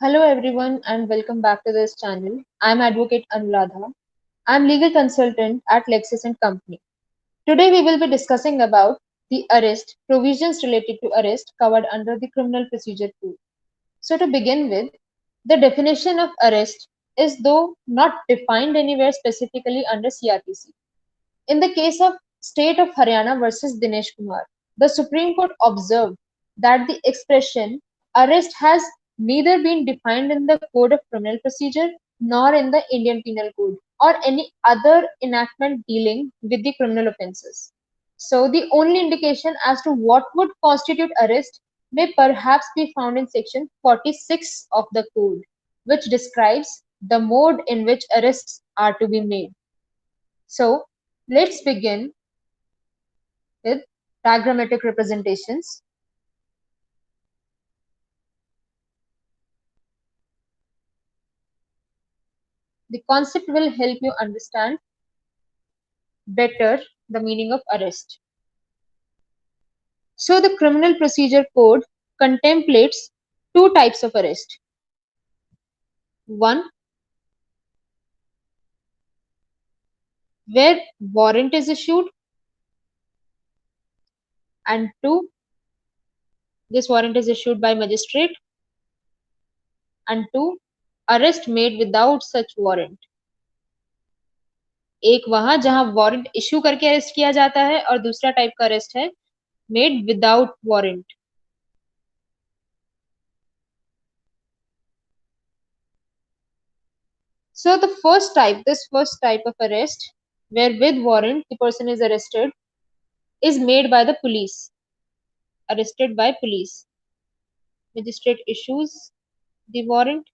Hello everyone and welcome back to this channel. I'm Advocate Anuradha. I'm legal consultant at Lexis and Company. Today we will be discussing about the arrest, provisions related to arrest covered under the Criminal Procedure Code. So to begin with, the definition of arrest is though not defined anywhere specifically under CRPC. In the case of State of Haryana versus Dinesh Kumar, the Supreme Court observed that the expression arrest has neither been defined in the Code of Criminal Procedure nor in the Indian Penal Code or any other enactment dealing with the criminal offences. So, the only indication as to what would constitute arrest may perhaps be found in section 46 of the Code, which describes the mode in which arrests are to be made. So, let's begin with diagrammatic representations. The concept will help you understand better the meaning of arrest. So, the Criminal Procedure Code contemplates two types of arrest. One, where warrant is issued, and two, this warrant is issued by magistrate, and two, arrest made without such warrant. एक वहां जहां warrant issue करके arrest किया जाता है और दूसरा type का अरेस्ट है made without warrant. So this first type of arrest, where with warrant the person is arrested, is made by the police. Arrested by police. Magistrate issues the warrant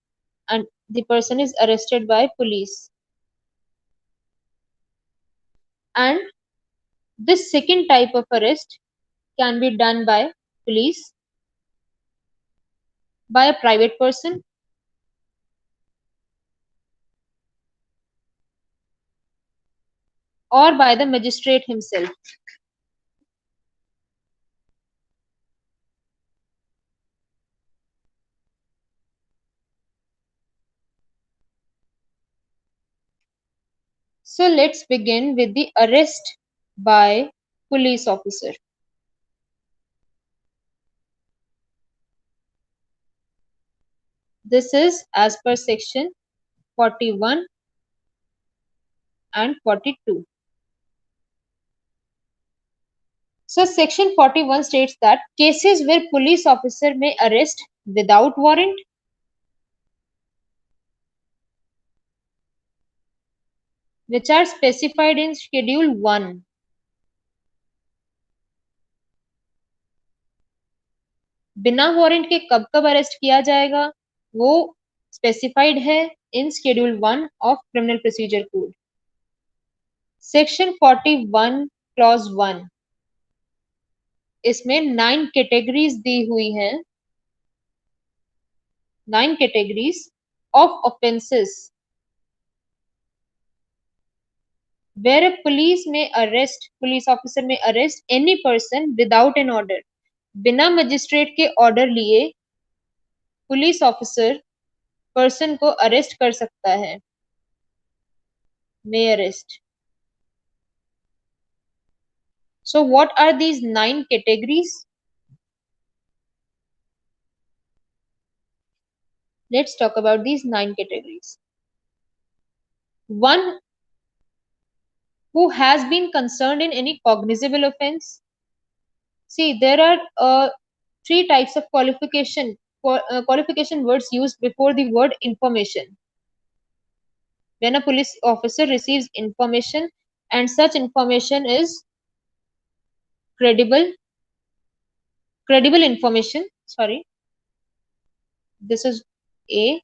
and the person is arrested by police. And this second type of arrest can be done by police, by a private person, or by the magistrate himself. So let's begin with the arrest by police officer. This is as per section 41 and 42. So section 41 states that cases where police officer may arrest without warrant, which are specified in schedule 1. बिना warrant के कब कब arrest किया जाएगा वो specified है इन schedule 1 of criminal procedure code. Section 41 clause 1, इसमें 9 categories दी हुई हैं. 9 categories of offences where a police officer may arrest any person without an order. बिना मजिस्ट्रेट के ऑर्डर लिए पुलिस ऑफिसर पर्सन को अरेस्ट कर सकता है. may arrest. So what are these 9 categories? Let's talk about these 9 categories. One, who has been concerned in any cognizable offense. See, there are 3 types of qualification words used before the word information. When a police officer receives information and such information is credible information, sorry, this is A.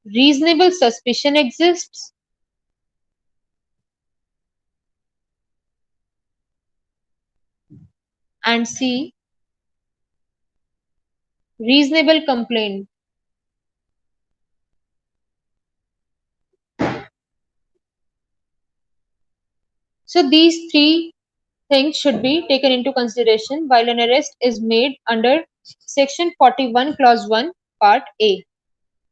Reasonable suspicion exists. And C. Reasonable complaint. So these 3 things should be taken into consideration while an arrest is made under Section 41 clause 1 part A.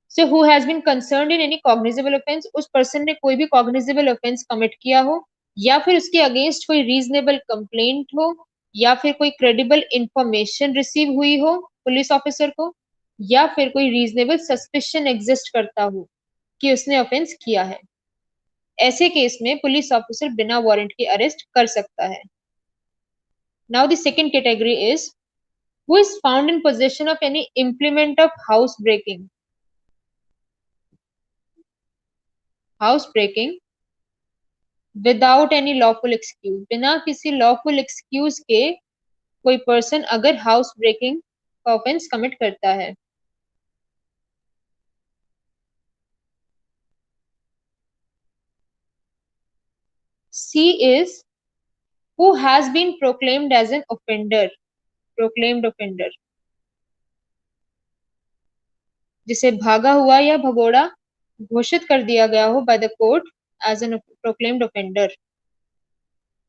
So who has been concerned in any cognizable offense, उस person ने कोई भी cognizable offense commit किया हो, या फिर उसके against कोई रीजनेबल कंप्लेंट हो, या फिर कोई क्रेडिबल इंफॉर्मेशन रिसीव हुई हो पुलिस ऑफिसर को, या फिर कोई रीजनेबल सस्पिशन एग्जिस्ट करता हो कि उसने ऑफेंस किया है, ऐसे केस में पुलिस ऑफिसर बिना वारंट के अरेस्ट कर सकता है. Now the second category is who is found in possession of any implement of housebreaking. Housebreaking without any lawful excuse. बिना किसी lawful excuse के कोई पर्सन अगर हाउस ब्रेकिंग का ऑफेंस कमिट करता है. C is who has been proclaimed as an offender. Proclaimed offender, जिसे भागा हुआ या भगोड़ा घोषित कर दिया गया हो by the court as an proclaimed offender,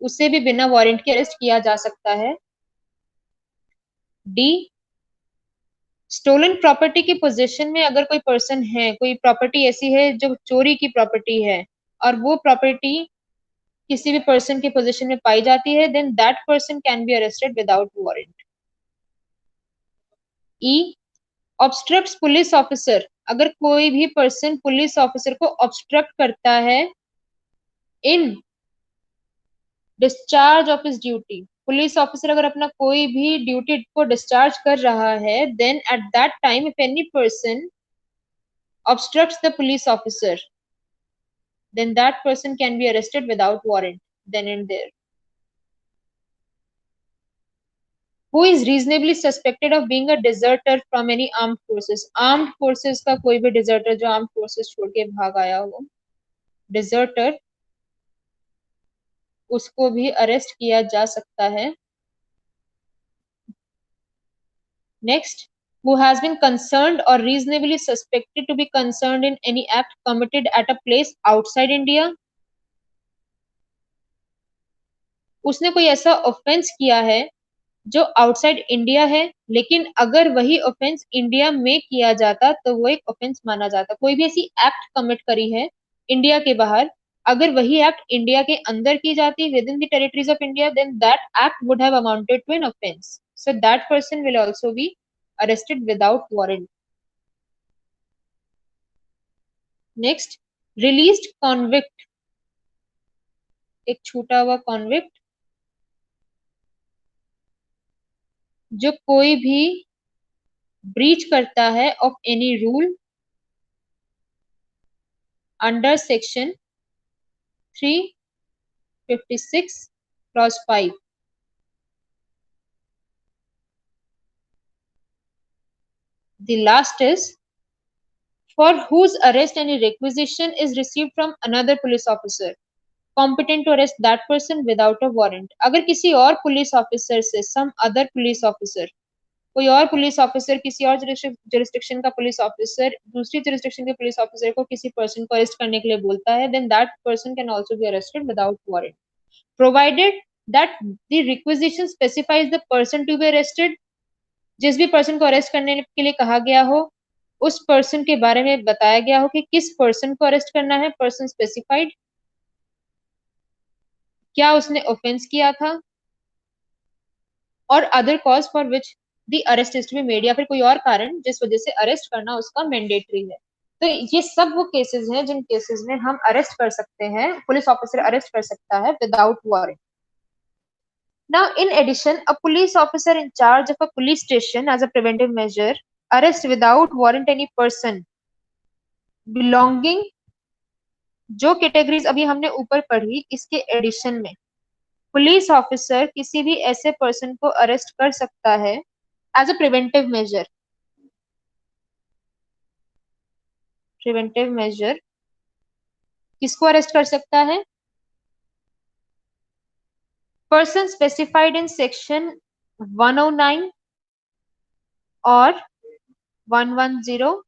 उसे भी बिना वारंट के अरेस्ट किया जा सकता है. डी, स्टोलन प्रॉपर्टी की पोजीशन में अगर कोई पर्सन है, कोई प्रॉपर्टी ऐसी है जो चोरी की प्रॉपर्टी है, और वो प्रॉपर्टी किसी भी पर्सन की पोजीशन में पाई जाती है, then that person can be arrested without warrant. E, obstructs police officer, अगर कोई भी पर्सन पुलिस ऑफिसर को ऑब्स्ट्रक्ट करता है in discharge of his duty, police officer अगर अपना कोई भी ड्यूटी को डिस्चार्ज कर रहा है, then at that time if any person obstructs the police officer, then that person can be arrested without warrant then and there. Who is reasonably suspected of being a deserter from any armed forces. Armed forces का कोई भी deserter जो armed forces छोड़ के भाग आया हो, deserter, उसको भी अरेस्ट किया जा सकता है. Next, who has been concerned or reasonably suspected to be concerned in any act committed at a place outside India. उसने कोई ऐसा ऑफेंस किया है जो आउटसाइड इंडिया है, लेकिन अगर वही ऑफेंस इंडिया में किया जाता तो वो एक ऑफेंस माना जाता. कोई भी ऐसी एक्ट कमिट करी है इंडिया के बाहर, अगर वही एक्ट इंडिया के अंदर की जाती within the territories of India, then that act would have amounted to an offence. So that person will also be arrested without warrant. Next, released convict, एक छूटा हुआ convict जो कोई भी ब्रीच करता है of any rule under section 356 clause 5. The last is for whose arrest any requisition is received from another police officer competent to arrest that person without a warrant. अगर किसी और पुलिस ऑफिसर से some other police officer, कोई और police officer किसी और jurisdiction का police officer दूसरी जुरिस्डिक्शन के पुलिस ऑफिसर को किसी पर्सन को अरेस्ट करने के लिए बोलता है, then that person can also be arrested without warrant, provided that the requisition specifies the person to be arrested. जिस भी पर्सन को अरेस्ट करने के लिए कहा गया हो, उस पर्सन के बारे में बताया गया हो कि किस पर्सन को अरेस्ट करना है, पर्सन स्पेसिफाइड, क्या उसने ऑफेंस किया था, और other cause for which the arrest is to be made, या फिर कोई और कारण जिस वजह से अरेस्ट करना उसका मैंडेटरी है. तो ये सब वो केसेस हैं जिन केसेस में हम अरेस्ट कर सकते हैं, पुलिस ऑफिसर अरेस्ट कर सकता है without warrant. Now, in addition, a police officer in charge of a police station as a preventive measure arrest without warrant any person belonging, जो कैटेगरीज अभी हमने ऊपर पढ़ी, इसके एडिशन में पुलिस ऑफिसर किसी भी ऐसे पर्सन को अरेस्ट कर सकता है as a preventive measure. Preventive measure किसको अरेस्ट कर सकता है? पर्सन स्पेसिफाइड इन सेक्शन 109 और 110,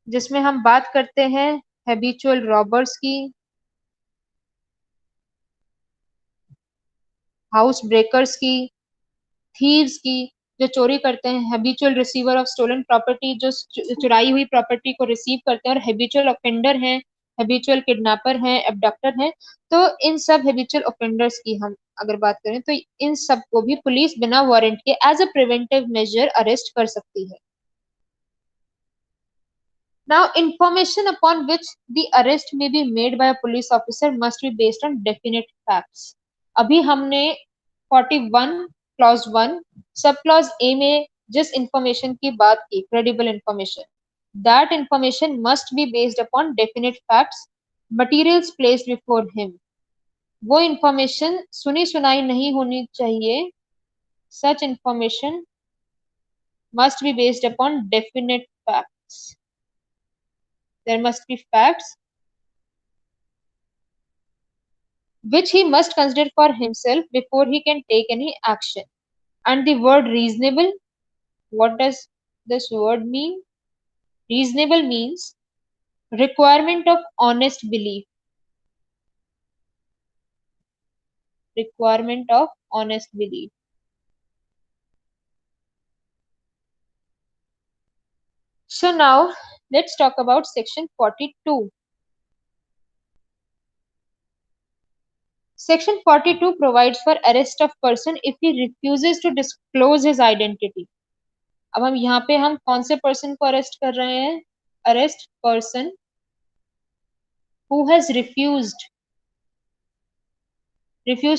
जिसमें हम बात करते हैं हैबिचुअल रॉबर्स की, हाउस ब्रेकर्स की, थीव्स की. जो चोरी करते हैं, habitual receiver of stolen property, जो चुराई हुई प्रॉपर्टी को रिसीव करते हैं, और हैबिचुअल ऑफेंडर हैं, हैबिचुअल किडनैपर हैं, एबडक्टर हैं। तो इन सब हैबिचुअल ऑफेंडर्स की हम अगर बात करें तो इन सब को भी पुलिस बिना वारंट के as a preventive measure arrest कर सकती है। Now, information upon which the arrest may be made by a police officer must be based on definite facts. अभी हमने 41 क्लॉज 1 सब क्लॉज ए में जिस इंफॉर्मेशन की बात की, credible information, that information must be based upon definite facts, materials placed before him. वो information सुनी सुनाई नहीं होनी चाहिए. Such information must be based upon definite facts. There must be facts which he must consider for himself before he can take any action. And the word reasonable, what does this word mean? Reasonable means requirement of honest belief. Requirement of honest belief. So now let's talk about section 42. Section 42 provides for arrest of person if he refuses to disclose his identity. अब हम यहाँ पे हम कौन से person को arrest कर रहे हैं? Arrest person who has refused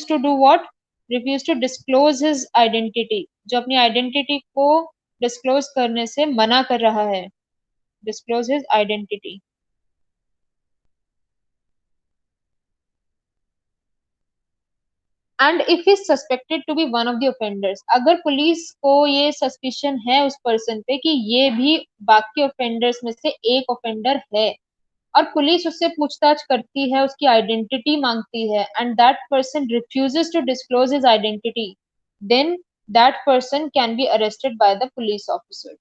to do what? Refuse to disclose his identity. जो अपनी आइडेंटिटी को डिस्क्लोज करने से मना कर रहा है. Disclose his identity. And if he is suspected to be one of the offenders, अगर पुलिस को ये सस्पिशन है उस पर्सन पे कि ये भी बाकी ऑफेंडर्स में से एक ऑफेंडर है, और पुलिस उससे पूछताछ करती है, उसकी आइडेंटिटी मांगती है, and that person refuses to disclose his identity, then that person can be arrested by the police officer.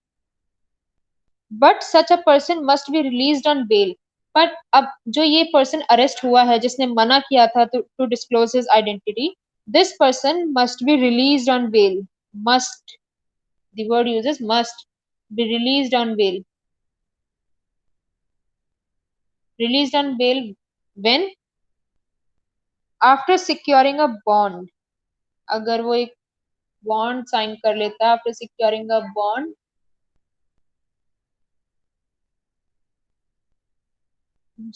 But such a person must be released on bail. पर अब जो ये पर्सन अरेस्ट हुआ है जिसने मना किया था to disclose his identity, this person must be released on bail. Must, the word uses must be released on bail. Released on bail when? After securing a bond. अगर वो एक बॉन्ड साइन कर लेता है, after securing a bond,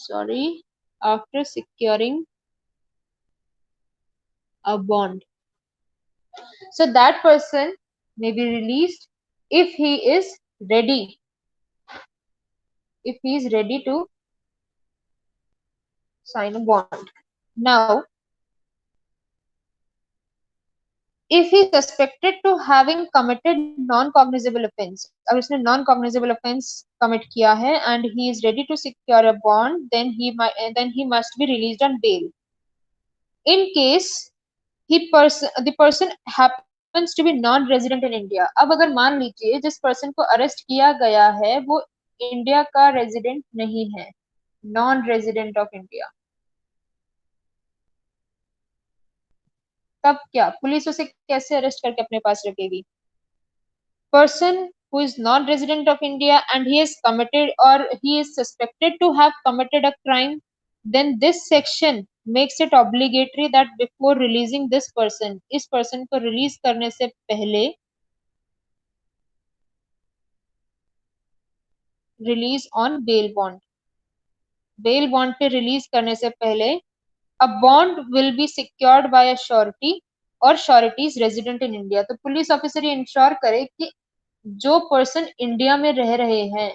sorry, after securing a bond. So that person may be released if he is ready. If he is ready to sign a bond. Now, if he is suspected to having committed non-cognizable offense, अगर उसने non-cognizable offense commit किया है and he is ready to secure a bond, then he must be released on bail. In case the person happens to be non-resident in India. अब अगर मान लीजिए जिस person को अरेस्ट किया गया है वो इंडिया का रेजिडेंट नहीं है, नॉन रेजिडेंट ऑफ इंडिया, तब क्या पुलिस उसे कैसे अरेस्ट करके अपने पास रखेगी? Person who is non-resident of India and he has committed or he is suspected to have committed a crime, then this section makes it obligatory that before releasing this person, इस person को release करने से पहले, release on bail bond, bail bond पे release करने से पहले, a bond will be secured by a surety और surety is resident in India. तो पुलिस ऑफिसर ये इंश्योर करे कि जो पर्सन इंडिया में रह रहे हैं,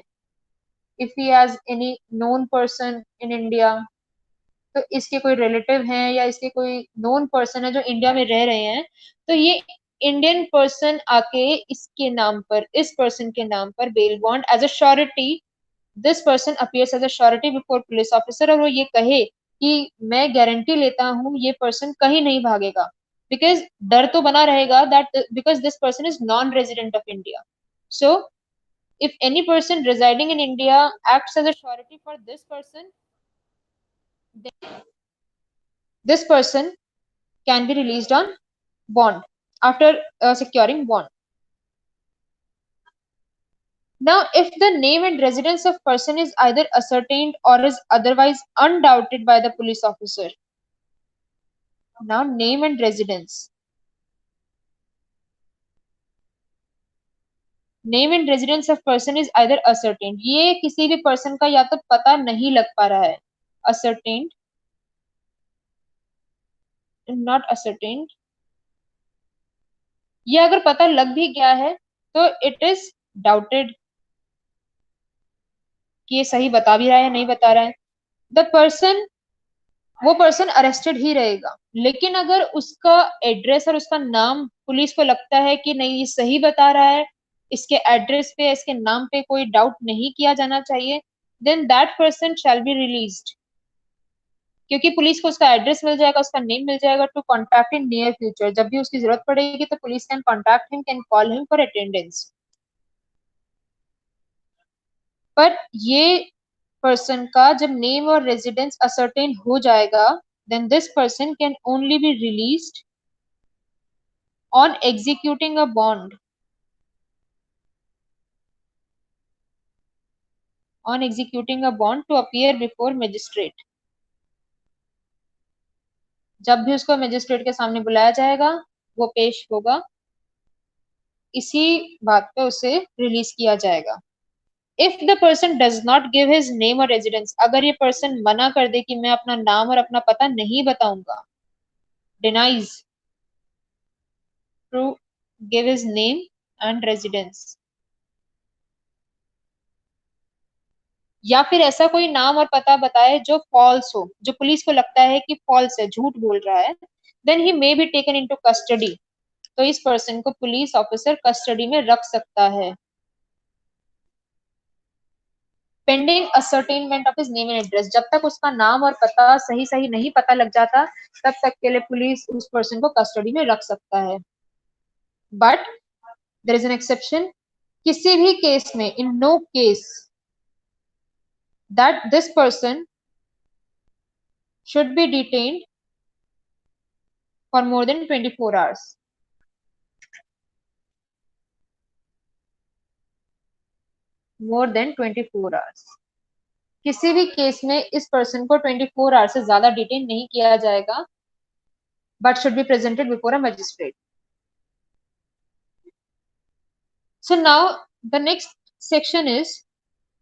if he has any known person in India, तो इसके कोई रिलेटिव हैं या इसके कोई नोन पर्सन है जो इंडिया में रह रहे हैं, तो ये इंडियन पर्सन आके इसके नाम पर, इस पर्सन के नाम पर bail bond as a surety, this person appears as a surety before police officer, और वो ये कहे कि मैं गारंटी लेता हूँ ये पर्सन कहीं नहीं भागेगा, बिकॉज डर तो बना रहेगा that because this person is non resident of India. So if any person residing in India acts as a surety for this person, then this person can be released on bond after securing bond. Now, if the name and residence of person is either ascertained or is otherwise undoubted by the police officer. Now, name and residence. Name and residence of person is either ascertained, ये किसी भी person का या तो पता नहीं लग पा रहा है, असर्टेन्ड, नॉट असर्टेन्ड, ये अगर पता लग भी गया है तो इट इज डाउटेड कि ये सही बता भी रहा है या नहीं बता रहा है। द पर्सन, वो पर्सन अरेस्टेड ही रहेगा, लेकिन अगर उसका एड्रेस और उसका नाम पुलिस को लगता है कि नहीं ये सही बता रहा है, इसके एड्रेस पे इसके नाम पे कोई डाउट नहीं किया जाना चाहिए, then that person shall be released, क्योंकि पुलिस को उसका एड्रेस मिल जाएगा, उसका नेम मिल जाएगा, to contact in near future, जब भी उसकी जरूरत पड़ेगी तो police can contact him, can call him for attendance. पर ये पर्सन का जब नेम और रेजिडेंस असर्टेन हो जाएगा, then this person can only be released on executing a bond, on executing a bond to appear before magistrate। जब भी उसको मजिस्ट्रेट के सामने बुलाया जाएगा वो पेश होगा, इसी बात पे उसे रिलीज किया जाएगा। If the person does not give his name और रेजिडेंस, अगर ये पर्सन मना कर दे कि मैं अपना नाम और अपना पता नहीं बताऊंगा, denies to give his name and residence, या फिर ऐसा कोई नाम और पता बताए जो फॉल्स हो, जो पुलिस को लगता है कि फॉल्स है, झूठ बोल रहा है, then he may be taken into custody, तो इस पर्सन को पुलिस ऑफिसर कस्टडी में रख सकता है, pending ascertainment of his name and address, जब तक उसका नाम और पता सही सही नहीं पता लग जाता तब तक के लिए पुलिस उस पर्सन को कस्टडी में रख सकता है। But there is an exception, किसी भी केस में, in no case that this person should be detained for more than 24 hours। more than 24 hours, किसी भी केस में इस पर्सन को 24 आवर्स से ज्यादा डिटेन नहीं किया जाएगा, but should be presented before a magistrate. So now the next section is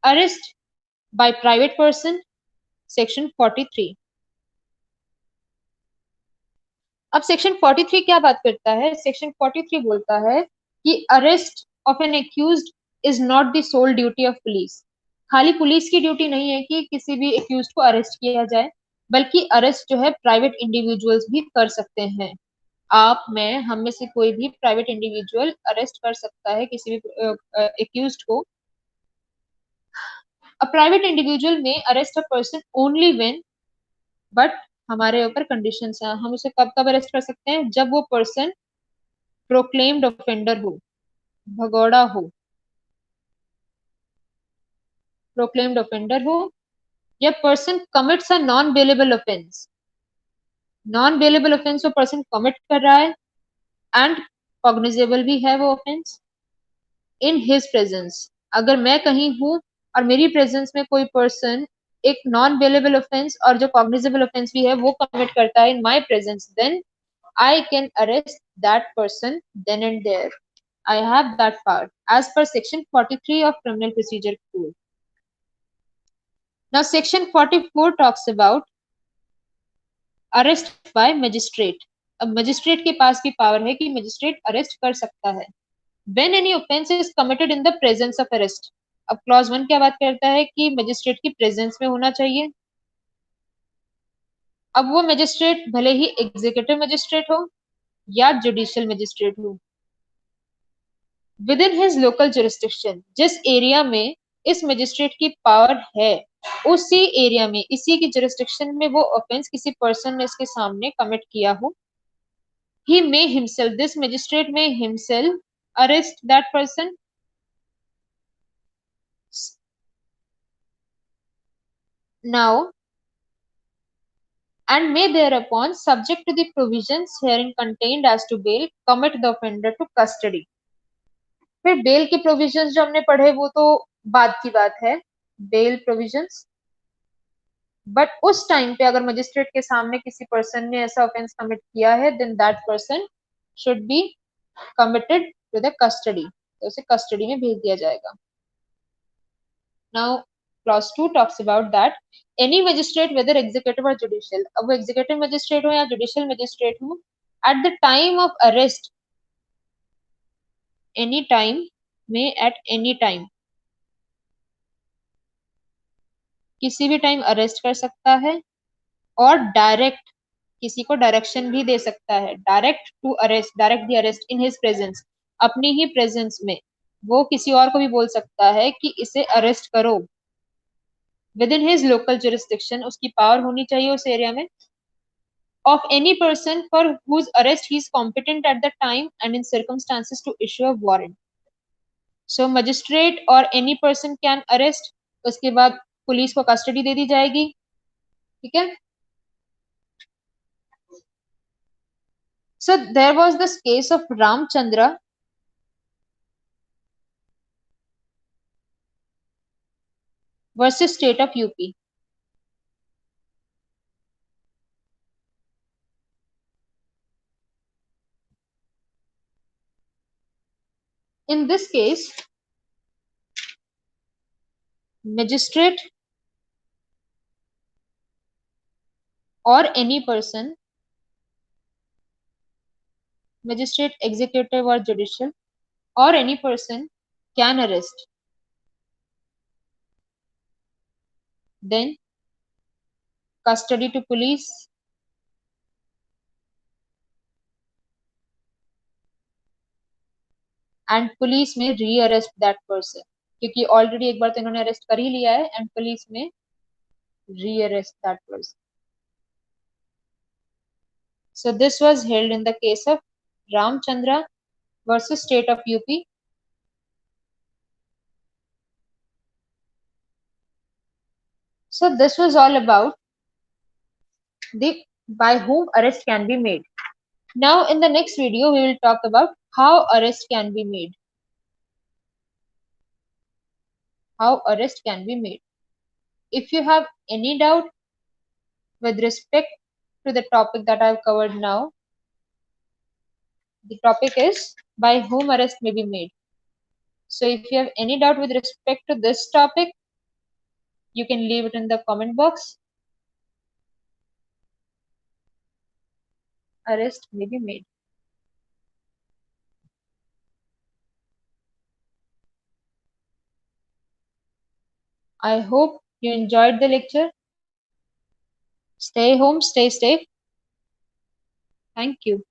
arrest by private person, section 43। अब सेक्शन 43 क्या बात करता है? सेक्शन 43 बोलता है कि arrest of an accused is not the sole duty of police. खाली police की ड्यूटी नहीं है कि किसी भी एक्यूज्ड को अरेस्ट किया जाए, बल्कि अरेस्ट जो है प्राइवेट इंडिविजुअल्स भी कर सकते हैं। आप, मैं, हम में से कोई भी प्राइवेट इंडिविजुअल अरेस्ट कर सकता है किसी भी एक्यूज्ड को। अ प्राइवेट इंडिविजुअल में arrest a person only when, but हमारे ऊपर कंडीशंस हैं, हम उसे कब कब अरेस्ट कर सकते हैं? जब वो पर्सन प्रोक्लेम्ड ऑफेंडर हो, भगौड़ा हो, प्रोक्लेम्ड ऑफेंडर हो, या person commits a non bailable offence, non bailable offence वो पर्सन कमिट कर रहा है एंड कॉग्निजेबल भी है वो ऑफेंस इन हिज प्रेजेंस। अगर मैं कहीं हूं और मेरी प्रेजेंस में कोई पर्सन एक नॉन बेलेबल ऑफेंस और जो कॉग्निजेबल ऑफेंस भी है वो कमिट करता है in my presence, then I can arrest that person then and there. I have that power as per section 43 of Criminal Procedure Code. Now section 44 talks about arrest by magistrate। अब magistrate के पास भी power है कि magistrate arrest कर सकता है when any offense is committed in the presence of arrest। अब clause 1 क्या बात करता है कि मजिस्ट्रेट की प्रेजेंस में होना चाहिए। अब वो मजिस्ट्रेट भले ही एग्जीक्यूटिव मजिस्ट्रेट हो या जुडिशियल मजिस्ट्रेट हो, with in his local jurisdiction, जिस एरिया में इस मजिस्ट्रेट की पावर है उसी एरिया में, इसी की जुरिस्डिक्शन में वो ऑफेंस किसी पर्सन ने इसके सामने कमिट किया हो, he may himself, this magistrate may himself arrest that person now and may thereupon, subject to the provisions herein contained as to bail, commit the offender to custody। फिर bell के provisions जो हमने पढ़े वो तो बाद की बात है, बेल प्रोविजंस। बट उस टाइम पे अगर मजिस्ट्रेट के सामने किसी पर्सन ने ऐसा ऑफेंस कमिट किया है, then that person should be committed to the custody, तो उसे कस्टडी में भेज दिया जाएगा। Now clause 2 talks about that any magistrate whether executive और जुडिशियल, अब वो एग्जीक्यूटिव मजिस्ट्रेट हो या जुडिशियल मजिस्ट्रेट हो, at the time of arrest, any time में, एट एनी टाइम, किसी भी टाइम अरेस्ट कर सकता है, और डायरेक्ट किसी को डायरेक्शन भी दे सकता है, direct to arrest, direct the arrest in his presence, अपनी ही प्रेजेंस में वो किसी और को भी बोल सकता है कि इसे अरेस्ट करो, with in his local jurisdiction, उसकी पावर होनी चाहिए उस एरिया में, of any person for whose arrest he is competent at the time and in circumstances to issue a warrant. So magistrate or any person can arrest, उसके बाद police को custody दे दी जाएगी, ठीक है। So there was this case of Ramchandra versus state of UP. In this case, magistrate or any person, magistrate, executive or judicial, or any person can arrest. Then custody to police, and police में री arrest that person, क्योंकि already एक बार तो इन्होंने arrest कर ही लिया है, and police में री arrest that person. So this was held in the case of Ramchandra versus state of UP. So this was all about the by whom arrest can be made. Now in the next video we will talk about how arrest can be made. How arrest can be made. If you have any doubt with respect to the topic that I have covered now, the topic is by whom arrest may be made. So if you have any doubt with respect to this topic, you can leave it in the comment box. Arrest may be made. I hope you enjoyed the lecture. Stay home, stay safe. Thank you.